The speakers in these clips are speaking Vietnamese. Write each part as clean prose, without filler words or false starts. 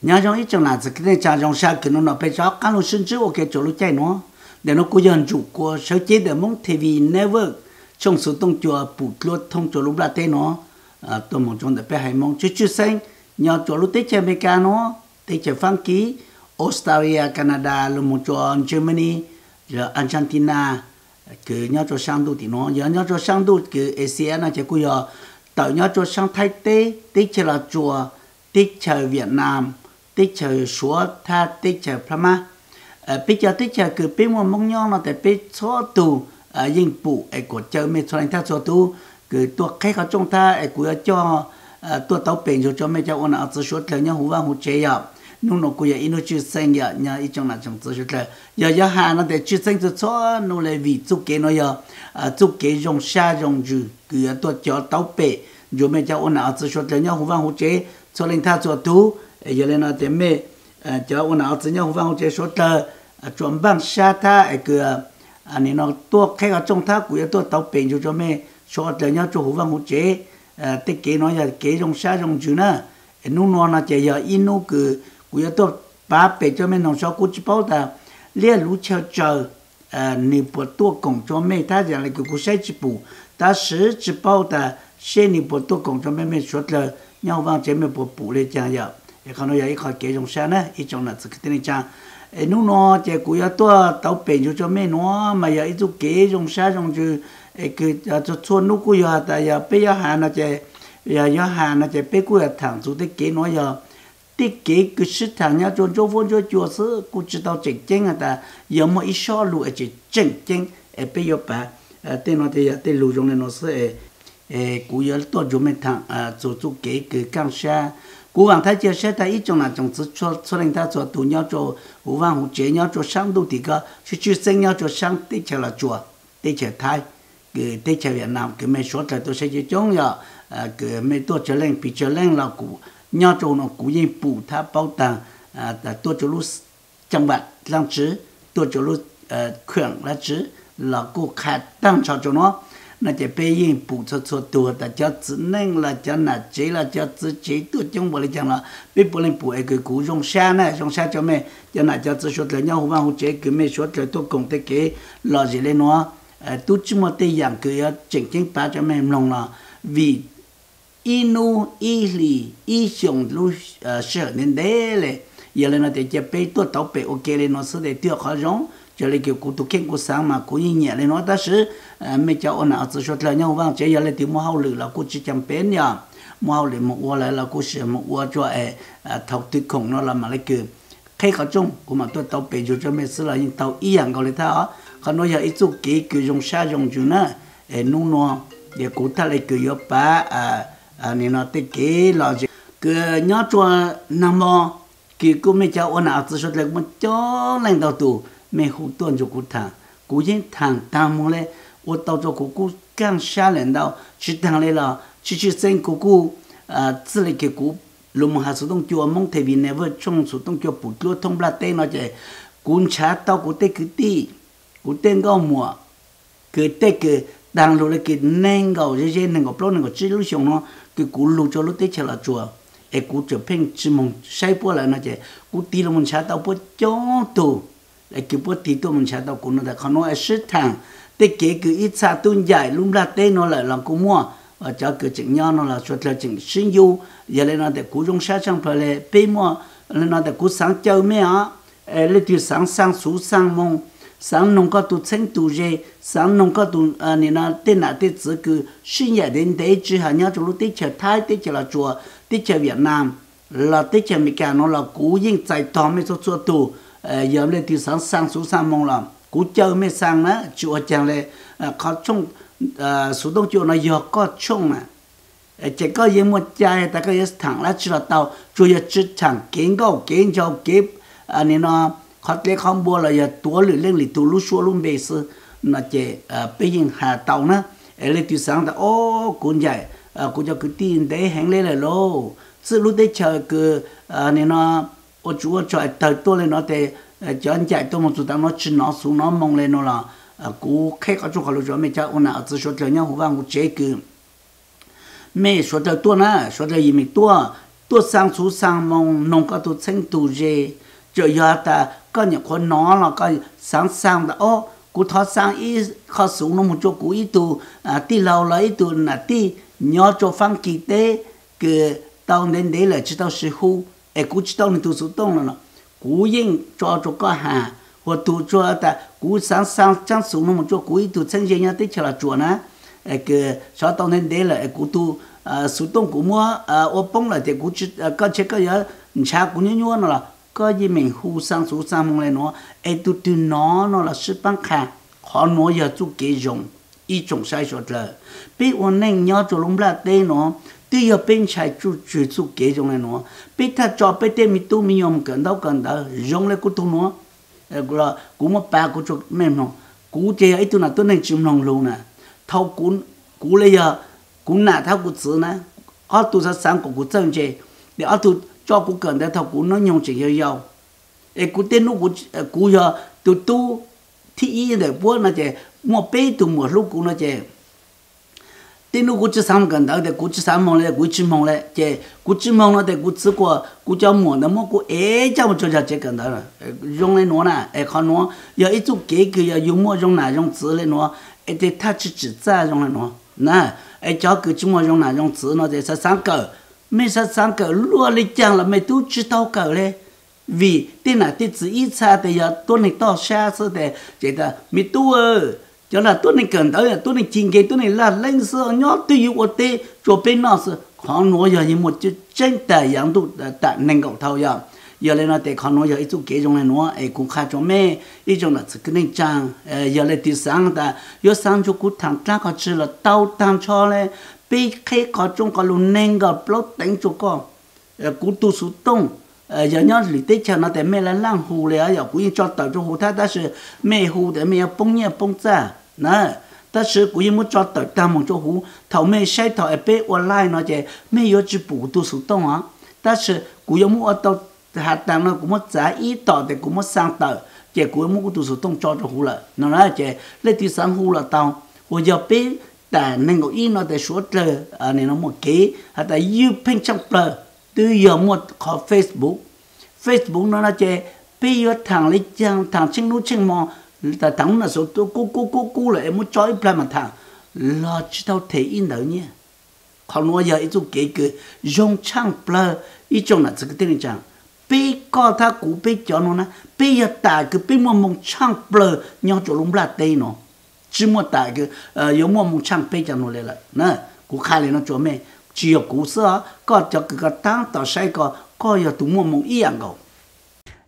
nhớ trong ít trong là cái này cha trong xa cái nó phải cho các lúc sinh chứ ok chỗ lúc chạy nó để nó cố gắng chủ của sở chế để mong TV never trong số tông chùa bụt luôn thông chỗ lúc là thế nó tôi mong trong để phải hay mong chứ xanh nhớ chỗ lúc tết chơi America nó tết chơi Phan Ký Australia Canada lúc một chỗ Germany rồi Argentina cứ nhớ chỗ sang đô thì nó nhớ chỗ sang đô cứ Asia nó chỉ có giờ tạo nhớ chỗ sang Thái tết chơi là chùa tết chơi Việt Nam tết chơi số tha tết chơi Pama bây giờ tết chơi cứ bên một mong nhau nó để bên số tù yên phụ của chơi mấy số anh ta số tù cứ tua khách ở trong ta của cho tua tàu bền cho mấy cháu ôn ở số thời nhau hú vang hú chế à nung nó của ino chưa sinh ya nhà ít trong là trong số thời giờ hà nó để chưa sinh cho số nó lại vì chúc kế nó giờ chúc kế dùng xa dùng dư cứ tua cho tàu bền rồi mấy cháu ôn ở số thời nhau hú vang hú chế cho nên ta số tù giờ lên nó để mấy cháu ôn ở số nhau hú vang hú chế số thời chuẩn bằng xa ta cứ anh nó tua khách ở trong ta của tua tàu bền cho mấy số thời nhau cho hú vang hú chế tết kế nói là kế trong xa trong chữ nữa nung nó chỉ giờ inu cứ của tôi ba bể cho mình nông sản cũng chỉ bảo ta liên lũ chờ niệm bồ tua công cho mình ta giờ là cái cuộc sống chỉ bù ta sử chỉ bảo ta xem niệm bồ tua công cho mình suốt là nhau vang chế mình bù lên chẳng giờ còn nói vậy khỏi kế trong xa nữa ít trong là cái này chẳng nung nó chỉ của tôi tàu bể cho mình nó mà giờ ít chút kế trong xa trong chữ cái cho xuân lúc của giờ tại giờ bây giờ hà nó chỉ giờ hà nó chỉ bây giờ thằng chú tới kế nói giờ tiết kế cứ sức thằng nhau cho vốn cho chùa sư cũng chỉ tao chỉnh chỉnh à ta giờ mà ít số lụa chỉ chỉnh chỉnh bây giờ bà tên nó thì tên lụa trong này nó sẽ cũng giờ tôi dùng mấy thằng chú kế cứ cam sa cố gắng thay chia sẻ tại ít trong là trong cho nên ta cho tụ nhau cho cố gắng hỗ trợ nhau cho sang đô thị cơ chứ sinh nhau cho sang tết chờ là chùa tết chờ Thái cái tết chờ Việt Nam cái mấy số là tôi sẽ chỉ chống giờ cái mấy tôi trở lên bị trở lên là cụ nhau cho nó cụ yên phụ tháp bảo tàng tôi cho lúc trong bạn làm chữ tôi cho lúc khuyển là chữ là cụ khát tăng cho nó chỉ bây yên phụ cho tôi ta cho chữ nên là cho là chế là cho chữ chế tôi trong bộ lịch chẳng là biết bộ lịch phụ cái cụ dùng xa này dùng xa cho mẹ cho là cho chữ số là nhau mà hỗ trợ cái mấy số là tôi cùng tới cái là gì lên nó tôi chỉ một tay dạng cái chỉnh chỉnh ba cho mẹ lòng là vì inu ili ision lu sợ nên đấy là giờ là nó để cho bé tôi tàu bé ok lên nó sẽ để tiêu khó giống cho nên kiểu cụ tụ kén cụ sáng mà cụ nhẹ lên nó ta sẽ mấy cháu nào tự cho là nhau vang chỉ giờ là tiếng mua hậu lử là cụ chỉ chăm bé nhá mua hậu lử một qua lại là cụ sẽ một qua cho thầu tuyệt khổng nó là mà lấy kiểu khi khó chung của mà tôi tàu bé cho mấy sự là những tàu ý hàng gọi là thao còn nói giờ ít chút kỹ kiểu dùng xa dùng chữ nữa nung nó để cụ ta lại kiểu yếu ba nên nó tới cái là cái nhớ cho năm mò cái cô mấy cháu ôn áo tự xuất lại một chỗ lên đầu tù mấy hụt tuần cho cô thằng cô những thằng tam mồ lên ô tàu cho cô càng xa lên đầu chỉ thằng này là chỉ sinh cô chỉ là cái cô lúc mà họ sử dụng chùa mong thầy vì never trong sử dụng chùa bút lúa thông bát tên nó chỉ cuốn chả tàu cô tê cứ tì cô tên gạo mùa cứ tê cứ đang lúc cái nén gạo dễ nén gạo plon nén gạo chỉ lúc xong nó cái cú lù cho lúc tết chờ là chùa cú chụp hình chỉ mong sai bữa lại nó chỉ cú tì là mình chả tàu bữa cho tù cái bữa tì tù mình chả tàu cú nó đã không nói sức thằng tết kế cứ ít xa tuôn dài lúc ra tết nó lại làm cú mua và cho cứ chỉnh nhau nó là xuất là chỉnh sinh du giờ lên nó để cú trong sát trong phải là bê mua lên nó để cú sáng chơi mấy á lên từ sáng xuống sáng mong sáng nông có tụ sinh tụ dê sáng nông có tụ nên là tên là tên chỉ cứ sinh nhật đến đấy chỉ hanya nhau trong lúc tết chờ Thái tết chờ là chùa tết chờ Việt Nam là tết chờ Mỹ nó là cú yên chạy toàn mấy số chùa tụ giờ lên từ sáng xuống sáng mong là cú chơi mấy sáng nữa chùa chẳng lẽ có trong số đông chùa nó giờ có trong mà chỉ có những một trái ta có những thằng lá chỉ là tàu chùa giờ chỉ thằng kiến cho kiến nên nó khó lẽ không mua là giờ tua lử lên lì tua lú xua luôn bề sư nó chỉ bây giờ hà tàu nữa lên từ sáng ta ô cuốn dài cuốn cho cứ tin đấy hẹn lên là lô sự lúc đấy chờ cứ nên nó ô chúa cho tới tôi lên nó để cho anh chạy tôi một chút nó chỉ nó xuống nó mong lên nó là cú khách ở chỗ họ lúc cho mấy cháu nào tự số nhau hồ vang cú chế cứ mấy số trời tua nè số trời gì mình tua tua sang số sang mong nông có tua sinh tu dê rồi giờ ta có những con nó là có sang đã ô cú thọ sang ít khó xuống nó một chỗ cú ít tu ti lâu là ít tu là ti nhớ cho phăng kỳ tế cái tao nên đấy là chỉ tao sư hu cú chỉ tao nên tu số tông là cú yên cho có hà hoặc tu cho ta cú sang chẳng xuống nó một chỗ cú ít tu sinh dê nhá tích cho là chùa ná cái cho tao nên đấy là cú tu số tông cú mua ô bông là thì cú chỉ có chế có giờ cha cú nhớ nó là có gì mình hu sang số sang mong lên nó tu tu nó là sự bằng khả họ nói giờ chú kế dùng ý trồng sai rồi là biết ôn nên nhớ cho lúng là tê nó tuy giờ bên trái chú kế dùng này nó biết ta cho biết tê mi tu mi yom cần đâu dùng lại cú tu nó là cú mà ba cú cho mềm nó cú chơi ấy tu là tôi nên chịu lòng luôn nè thâu cú lấy giờ cú nã thâu cú chữ nè ở tu sa sáng của cú chân chơi để ở tu cho cú cần để thâu cú nó nhung chỉ yêu cú tên nó cú giờ tu thì ý để bố nó chơi mua bê tu mua lúc cú nó chơi tên nó cú chỉ sáng cần đó để cú chỉ sáng mong lại cú chỉ mong lại chơi cú chỉ mong nó để cú chỉ qua cú cho mua nó mua cú cho một chỗ chơi cần đó là dùng lên nó nè khó nó giờ ít chút kế cứ giờ dùng mua dùng nào dùng chữ lên nó để ta chỉ ra dùng lên nó nè cho cứ chỉ mua dùng nào dùng chữ nó để sáng cờ mấy sáng cờ luôn lấy chăng là mấy tu chỉ tao cờ lên vì tên là tên chỉ ít xa thì giờ tôi này to xa sơ để chỉ là mi tu cho là tôi này cần tới là tôi này chinh cái tôi này là lên sơ nhớ tôi yêu ở tê cho bên nó sơ khó nói giờ như một chút tranh tài dạng tu tại nên cậu thâu giờ lên nó để khó nói giờ ít chút kế trong này nó cũng khá cho mẹ ít trong là sự cái nên trang giờ lên từ sáng ta giờ sáng cho cú thằng cha có chỉ là tao tăng cho lên bị khi có trong có luôn nên gặp lót đánh cho con cú tu số tông giờ nhớ lý tích cho nó để mẹ là lang hùเลยgiờ cũng cho tàu cho hù ta ta是mẹ hù để mẹ bông nhẹ bông ra nè ta是cũng muốn cho tàu ta muốn cho hù thầu mẹ sai thầu ở bên online nó chứ mẹ yêu chỉ bù tu số tông á ta是cũng muốn ở tàu hạt tàng nó cũng muốn trả ít tàu để cũng muốn sang tàu chứ cũng muốn tu số tông cho hù là nó nói chứ lấy từ sang hù là tàu hồi giờ bênแต่nên có ý nó để số trời này nó một cái hay là yêu pin trong trời từ giờ một có Facebook nó là chơi bây giờ thằng lấy chăng thằng chinh núi chinh mò ta thằng là số tôi cú lại muốn chói plei mà thằng lo chỉ tao thấy in đâu nhé còn nói giờ ít chút cái dùng trang plei ít trong là cái tên trang bây có ta cú bây cho nó nè bây giờ tại cái bây mong trang plei nhau chỗ lúng là tây nó chỉ một tại cái giống mong trang bây cho nó lại nè cú khai lên nó chỗ mẹ chỉ có cú sữa có cho cái tăng tao sai có giờ tụi mong ý ăn cầu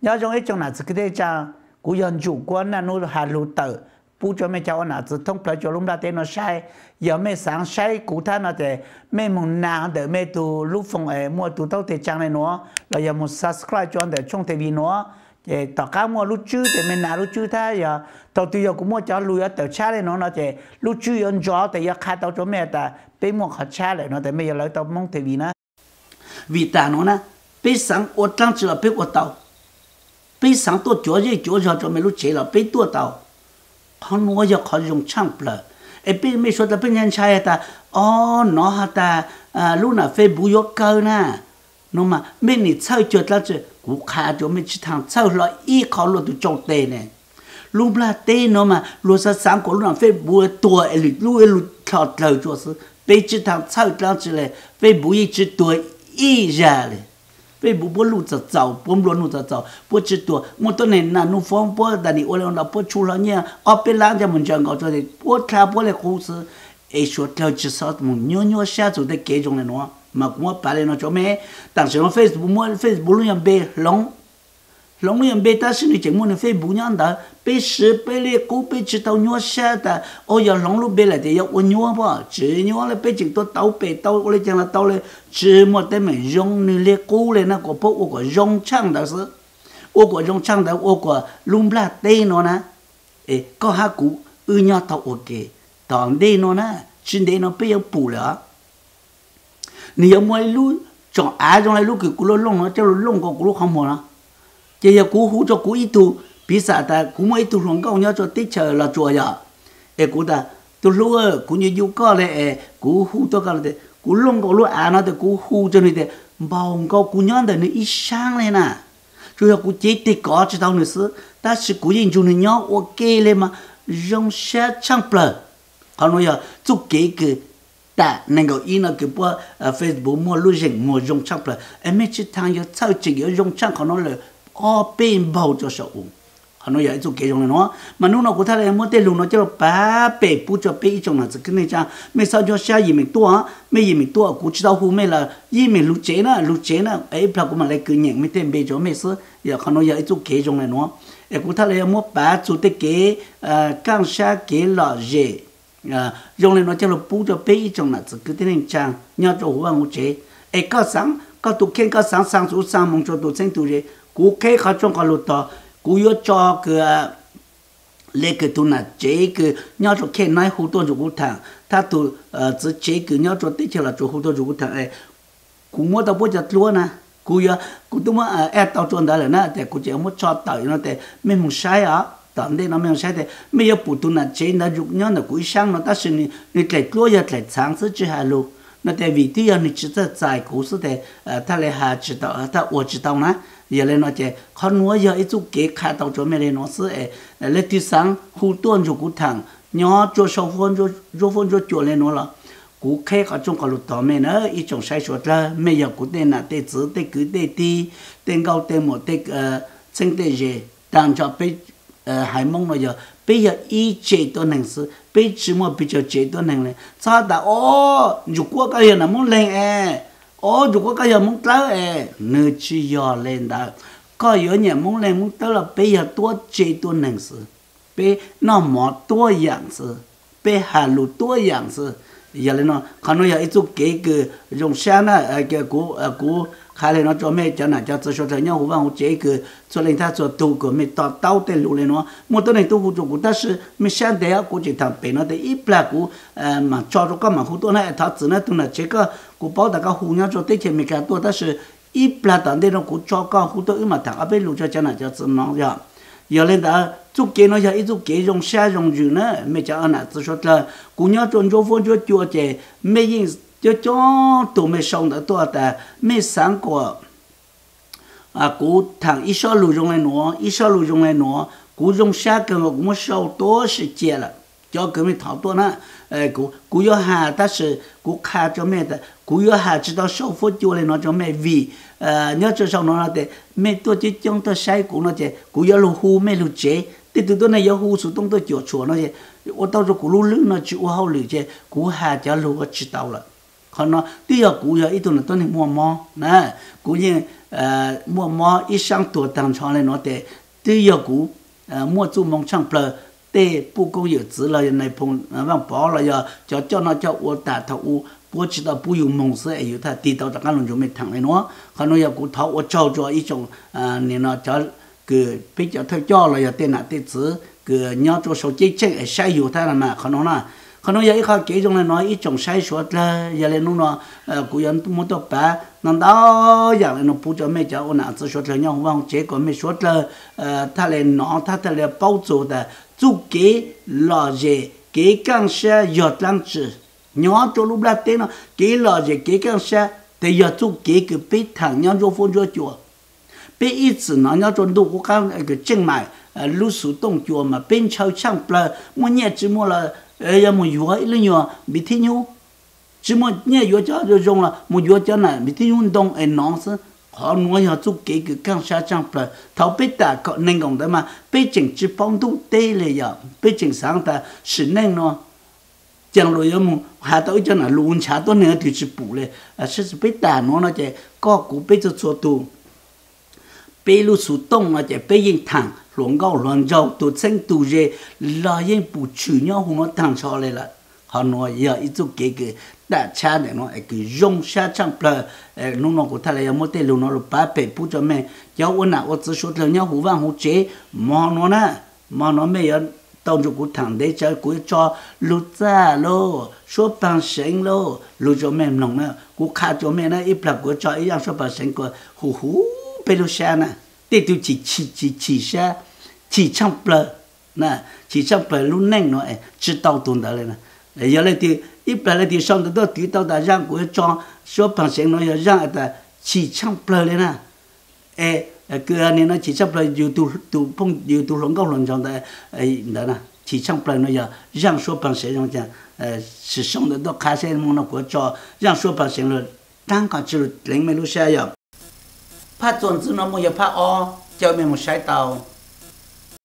nhớ trong ấy trong là cái đấy cha cú dân chủ quan là nó hà lụt tử bố cho mẹ cháu là tự thông phải cho lúc đó tên nó sai giờ mẹ sáng sai cú ta nó để mẹ mong nào để mẹ tụ lúc phòng ấy mua tụ tao để trang này nó là giờ một subscribe cho để trong TV nó để tất cả mua lúc trước để mẹ nào lúc trước ta giờ tao tự giờ cũng mua cho lui ở tờ cha này nó để lúc trước dân gió để giờ khai tao cho mẹ ta bé mua khát cha lại nó để mẹ giờ lấy tao mong TV nó vì ta nó nè bé sáng ở trang chỉ là bé ở tao bé sáng tôi chúa cho mẹ lúc chế là bé tôi tao họ nói giờ họ dùng trang bờ bé mẹ说的bé nhân trai ta nó ha ta lúc nào Facebook có câu nè nó mà mẹ nị chơi chuột là chứ cú khá cho mẹ chỉ thằng chơi là ít khó luôn tụi trâu tê nè lúc là tê nó mà lúc sáng của lúc nào Facebook tuổi lúc thọt lời cho sự bé chỉ thằng chơi là chứ là Facebook chỉ tuổi ít raเลยFacebook bố lụt giàu bố lụt giàu bố chỉ tuổi một tuần này là nó phong bố đại đi ô lên là bố chua lắm nha ở bên làng cho mình chọn gọi cho thì bố thà bố lại cố sự ấy số theo chỉ sao mình nhớ xa rồi để kể trong này nó mà cũng có phải nó cho mẹ当时 Facebook luôn làm bê long luôn bê ta xin chỉ muốn Facebook nhá đó bê sự bê lê cố bê chỉ tao nhớ xa ta ôi giờ long lúc bê lại thì yêu nhớ bao chỉ nhớ là bê chỉ tao bê tao lấy chẳng là tao lấy chỉ một cái mình dùng như lê cố lên nó có bộ của dùng trang đó sự của dùng trang đó của lung bla tê nó nè có hai cú nhớ tao ok tao đây nó nè trên đây nó bê yêu bù nữa nếu mọi lúc chọn trong này lúc cái cú lông nó cho lông có cú không muốn chỉ là cú hú cho cú ít tu bị sao ta cú mấy tu lòng cao nhớ cho tết chờ là chùa giờ cú ta tu lúc cú như yêu có này cú hú to cái này cú lông có lúc nó thì cú hú cho này thì bao câu cú nhon đời nữa ít sang lên nè chú là cú chết thì có chỉ tao nữa xứ ta chỉ cú nhìn chú nữa nhóc ok lên mà rong xe trăng bờ họ nói giờ chú kế cứ ta nên gọi in là cái bộ Facebook mua lưu hành mua rong trăng bờ em mới chỉ thằng giờ sau chỉ giờ rong trăng họ nói là ở bên bao cho sợ uống họ nói vậy chú kế trong này nó mà lúc nào cũng thấy là mua tên luôn nó cho ba bể bút cho bể trong là cái này cha mấy sao cho xe gì mình tua mấy gì mình tua cũng chỉ tao hôm mấy là gì mình lúc chế nữa ấy bao cũng mà lại cứ nhận mấy tên bể cho mấy số giờ họ nói vậy chú kế trong này nó cũng thấy là mua ba chú tế kế càng xa kế lọ dễ dùng này nó cho là bút cho bể trong là cái tên này cha nhớ cho hoa một chế ấy có sáng có tụ khen có sáng số sáng mong cho tụ sinh tụ dễ cú kế khó trong có lụt to cú yếu cho cái lấy cái tụ là chế cái nhớ cho khen nói hú to chủ thằng ta tụ chỉ chế cái nhớ cho tích là chủ hú to chủ thằng ấy cú mua tao bớt giật luôn nè cú tụ mà tao chọn đó là nèแต่cú chỉ mua cho tao nóแต่ไม่มึงใช้อ่ะตอนนี้เราไม่ใช้แต่ไม่要补tụ là chế nó dụng nhớ là cú sang nó ta xin你给多要给尝试之下路那แต่วิธี你知道在股市的他来还知道他我知道呢giờ lên nó chơi con nuôi giờ ít chút kế khai tàu cho mẹ lên nó sẽ lên thứ sáng khu tuần cho cú thằng nhỏ cho sau phun cho phun cho chuột lên nó là cú khai cả trong cả lụt tàu mẹ nữa ít trong sai sót là mẹ giờ cú tên là tên chữ tên cứ tên ti tên cao tên một tên sinh tên gì đang cho bây hải mông nó giờ bây giờ ít chếตัวหนังสือbây chỉ mà bây giờ chếตัวหนังnày sao ta ô dù qua cái gì là muốn lên dù có cái giờ muốn tới nơi chỉ giờ lên đó có giờ nhà muốn lên muốn tới là bây giờ tua chế tua năng sự bây nó mỏ tua dạng sự bây hà lù tua dạng sự giờ lên nó còn nó giờ ít chút kế cái dùng xe nó cái cú khai lên nó cho mẹ cho nào cho cho thấy nhau hú chế cái cho lên ta cho tu của mẹ tao tao tên lù lên nó mộtตัวnày tu hú cho cú ta是mẹ sáng đấy cú chỉ thằng bé nó để ít là cú mà cho cái mà húตัวnày thằng chỉ nó tu là chế cái cú bảo đại家互相做对前面个多，但是一般当地人cú做个好多嘛，大家被路就讲那叫怎么样？有人的做给那些一做给用下用住呢，没讲那只说了，姑娘做做风做做的，没人就讲都没上得多的，没上过古堂一小路用来挪，一小路用来挪，古用下个我们少多时间了。cho cái mình thảo tuần á, cú yêu hà ta sẽ cú khai cho mẹ ta, cú yêu hà chỉ tao sau phút chua lên nó cho mẹ vì nhớ cho sau nó là để mẹ tôi chỉ trong tôi sai cú nó chứ, cú yêu lu hu mẹ lu chế, thì từ tôi này yêu hu số tông tôi chữa chùa nó chứ, tôi tao cho cú lu lưng nó chịu hao lử chứ, cú hà cho lu có chỉ tao là, còn nó bây giờ cú yêu ít tuần là tôi này mua mò, nè, cú như mua mò ít sang tuổi tăng cho lên nó để, bây giờ cú mua chú mong sang plơ tê bu công yêu tử là này phong vang bỏ là giờ cho nó cho ô ta thầu u bố chỉ đạo bu dùng mong sẽ yêu ta đi到大家拢就没谈来喏，可能要古头我照着一种你呢叫个比较他叫了要电脑电子个你要做手机这晒有他了嘛，可能啦。可能有一个几种来nói一种筛选啦，有来弄了古人冇得办，难道有来弄不叫咩叫我哪子说了，然后往结果没说了，他来拿他来包做的，做给老些给刚些要当子，鸟做路不拉电了，给老些给刚些得要做给个被糖鸟做风做脚，被一直呢鸟做路我讲那个正买路数动脚嘛，边超唱不了，我也只么了。要么药一类药，没听有，只么你药家就用了，么药家呢没听运动，囊是，好我要做几个更下降不了，头被打个能讲的嘛，被整只帮助对了呀，被整上的是能咯，将来要么下到一阵啊，乱查到那个就是补嘞，是被打喏那就个股被就做到，被路数动那就被人谈。乱搞乱造，都成都热，老人不去鸟红我当出来了。好喏，要一组这个大车的喏，个用下场不了，弄那个他来要么得弄那个八百不着没，要我那我只说了鸟湖湾湖街，毛喏呢，毛喏没有到这个堂的叫个叫路渣咯，说半生咯，路着没弄呢，我看着没呢，一不个叫一样说半生个，呼呼被路下呢。这就起下，起唱不了，那起唱不了路能喏，知道懂得了呢。原来的，一般来的上得到地道的让国装，说本身喏要让的 chỉ trong bờ lên à cứ anh nói chỉ trong bờ YouTube phong YouTube lồng câu lồng trong đấy đó nè chỉ trong bờ nó giờ rằng số bằng sẽ trong chẳng sử dụng được đó khai sinh mong nó của cho rằng số bằng sẽ là đang có chữ lính mấy lúc xe giờ phát tuần nó mua giờ phát cho mình một sai tàu